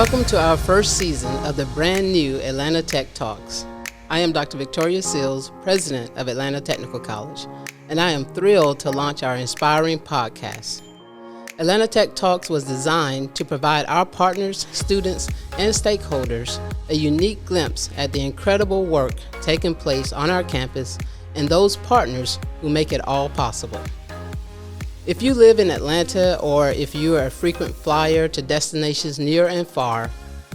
Welcome to our first season of the brand new Atlanta Tech Talks. I am Dr. Victoria Sills, President of Atlanta Technical College, and I am thrilled to launch our inspiring podcast. Atlanta Tech Talks was designed to provide our partners, students, and stakeholders a unique glimpse at the incredible work taking place on our campus and those partners who make it all possible. If you live in Atlanta or if you are a frequent flyer to destinations near and far,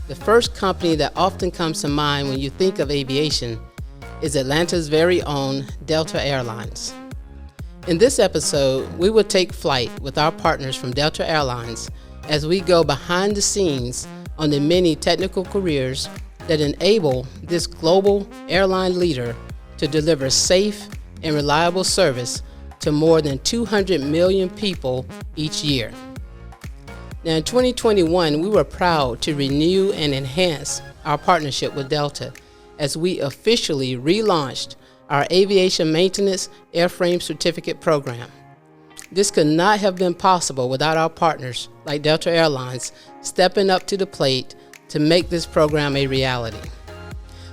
the first company that often comes to mind when you think of aviation is Atlanta's very own Delta Airlines. In this episode, we will take flight with our partners from Delta Airlines as we go behind the scenes on the many technical careers that enable this global airline leader to deliver safe and reliable service to more than 200 million people each year. Now in 2021, we were proud to renew and enhance our partnership with Delta as we officially relaunched our Aviation Maintenance Airframe Certificate Program. This could not have been possible without our partners like Delta Airlines stepping up to the plate to make this program a reality.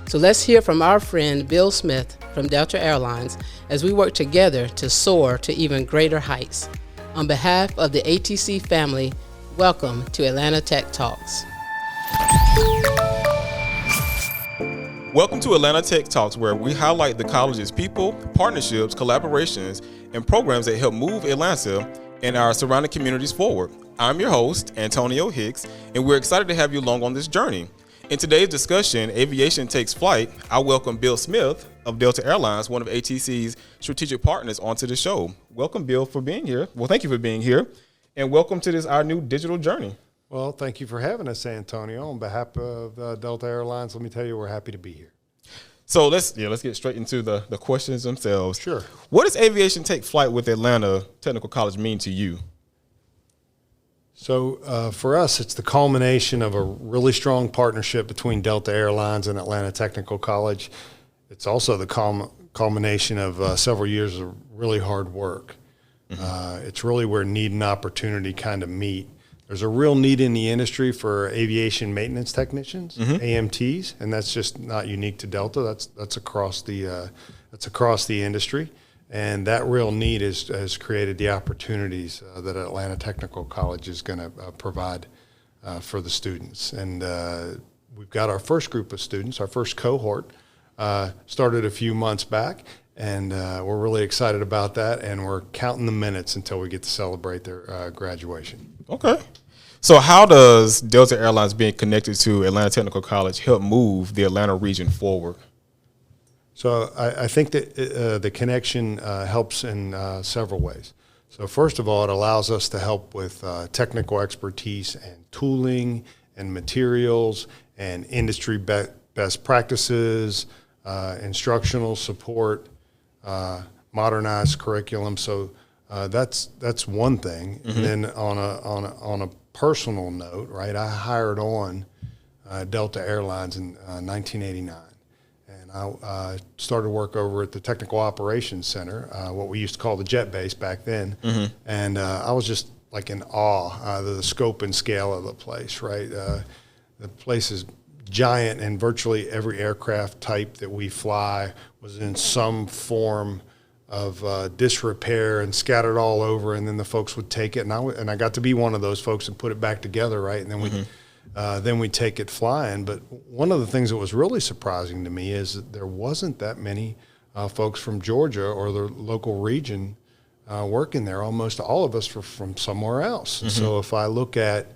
So let's hear from our friend Bill Smith from Delta Airlines as we work together to soar to even greater heights. On behalf of the ATC family, welcome to Atlanta Tech Talks. Welcome to Atlanta Tech Talks, where we highlight the college's people, partnerships, collaborations, and programs that help move Atlanta and our surrounding communities forward. I'm your host, Antonio Hicks, and we're excited to have you along on this journey. In today's discussion, Aviation Takes Flight, I welcome Bill Smith of Delta Airlines, one of ATC's strategic partners, onto the show. Welcome, Bill, for being here. Well, thank you for being here, and welcome to our new digital journey. Well, thank you for having us, Antonio. On behalf of Delta Airlines, let me tell you, we're happy to be here. So let's get straight into the questions themselves. Sure. What does Aviation Take Flight with Atlanta Technical College mean to you? So for us, it's the culmination of a really strong partnership between Delta Airlines and Atlanta Technical College. It's also the culmination of several years of really hard work. Mm-hmm. It's really where need and opportunity kind of meet. There's a real need in the industry for aviation maintenance technicians, mm-hmm. AMTs, and that's just not unique to Delta. That's across the industry. And that real need has created the opportunities that Atlanta Technical College is going to provide for the students. And we've got our first group of students, our first cohort, started a few months back, and we're really excited about that. And we're counting the minutes until we get to celebrate their graduation. Okay. So how does Delta Airlines being connected to Atlanta Technical College help move the Atlanta region forward? So I think that the connection helps in several ways. So first of all, it allows us to help with technical expertise and tooling and materials and industry best practices, instructional support, modernized curriculum. So that's one thing. Mm-hmm. And then on a personal note, right, I hired on Delta Airlines in 1989. I started work over at the Technical Operations Center, what we used to call the jet base back then. Mm-hmm. And I was just like in awe of the scope and scale of the place, right? The place is giant, and virtually every aircraft type that we fly was in some form of disrepair and scattered all over, and then the folks would take it. And I got to be one of those folks and put it back together, right? And then we take it flying. But one of the things that was really surprising to me is that there wasn't that many folks from Georgia or the local region working there. Almost all of us were from somewhere else. Mm-hmm. So if I look at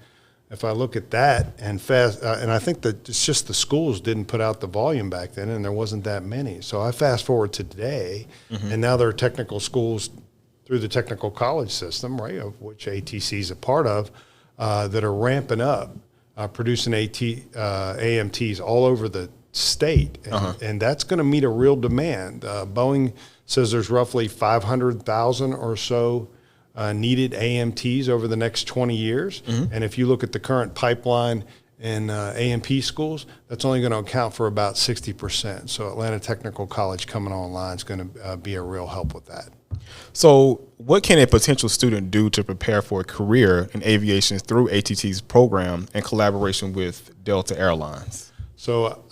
that and I think that it's just the schools didn't put out the volume back then, and there wasn't that many. So I fast forward to today, mm-hmm. and now there are technical schools through the technical college system, right, of which ATC is a part of, that are ramping up. Producing AMTs all over the state, and that's going to meet a real demand. Boeing says there's roughly 500,000 or so needed AMTs over the next 20 years, mm-hmm. and if you look at the current pipeline in AMP schools, that's only going to account for about 60%. So Atlanta Technical College coming online is going to be a real help with that. So what can a potential student do to prepare for a career in aviation through ATT's program in collaboration with Delta Airlines? So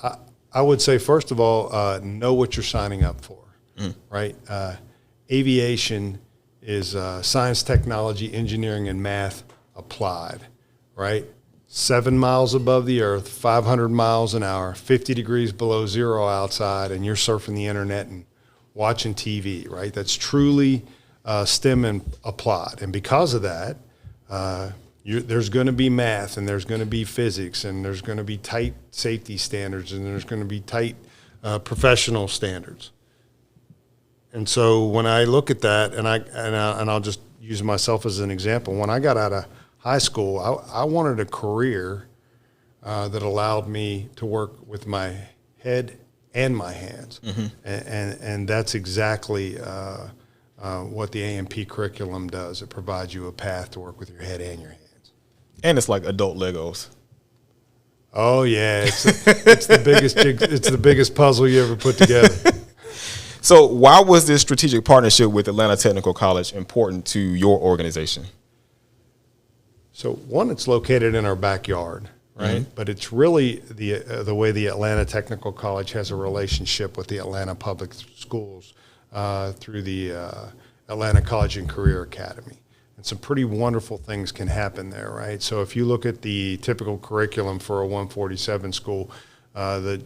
I would say, first of all, know what you're signing up for, right? Aviation is science, technology, engineering, and math applied, right? 7 miles above the earth, 500 miles an hour, 50 degrees below zero outside, and you're surfing the internet and watching TV, right? That's truly STEM and applied. And because of that, there's going to be math, and there's going to be physics, and there's going to be tight safety standards, and there's going to be tight professional standards. And so when I look at that, and I'll just use myself as an example. When I got out of high school, I wanted a career that allowed me to work with my head and my hands, and that's exactly what the AMP curriculum does. It provides you a path to work with your head and your hands. And it's like adult Legos. Oh yeah, it's the biggest puzzle you ever put together. So why was this strategic partnership with Atlanta Technical College important to your organization? So one, it's located in our backyard, right? But it's really the way the Atlanta Technical College has a relationship with the Atlanta Public Schools through the Atlanta College and Career Academy. And some pretty wonderful things can happen there, right? So if you look at the typical curriculum for a 147 school, an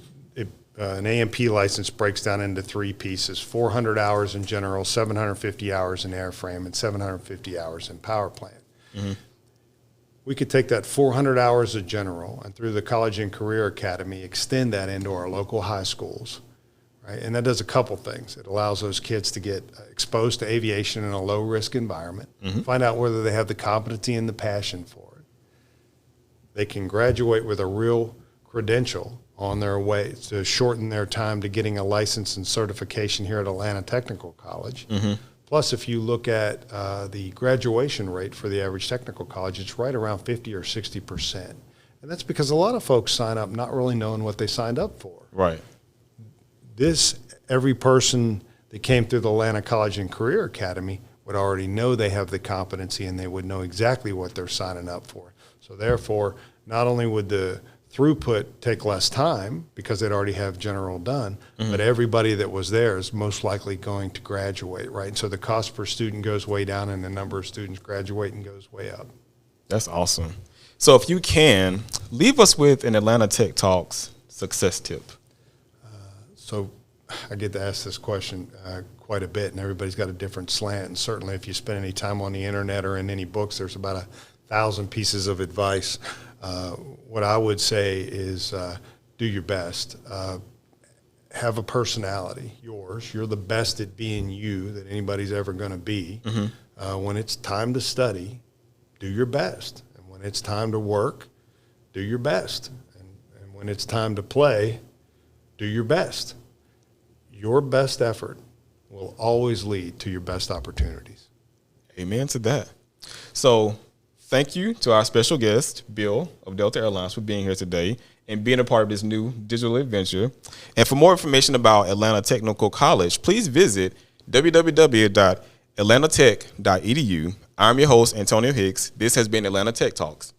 AMP license breaks down into 3 pieces: 400 hours in general, 750 hours in airframe, and 750 hours in power plant. We could take that 400 hours of general and through the College and Career Academy extend that into our local high schools, right? And that does a couple things. It allows those kids to get exposed to aviation in a low-risk environment, find out whether they have the competency and the passion for it. They can graduate with a real credential on their way to shorten their time to getting a license and certification here at Atlanta Technical College. Plus, if you look at the graduation rate for the average technical college, it's right around 50 or 60%. And that's because a lot of folks sign up not really knowing what they signed up for. Right. Every person that came through the Atlanta College and Career Academy would already know they have the competency, and they would know exactly what they're signing up for. So therefore, not only would the throughput take less time because they'd already have general done, but everybody that was there is most likely going to graduate, right? And so the cost per student goes way down, and the number of students graduating goes way up. That's awesome. So if you can, leave us with an Atlanta Tech Talks success tip. So I get to ask this question quite a bit, and everybody's got a different slant. And certainly if you spend any time on the internet or in any books, there's about 1,000 pieces of advice. What I would say is do your best. Have a personality, yours. You're the best at being you that anybody's ever going to be. When it's time to study, do your best. And when it's time to work, do your best. And when it's time to play, do your best. Your best effort will always lead to your best opportunities. Amen to that. So thank you to our special guest, Bill of Delta Airlines, for being here today and being a part of this new digital adventure. And for more information about Atlanta Technical College, please visit www.atlantatech.edu. I'm your host, Antonio Hicks. This has been Atlanta Tech Talks.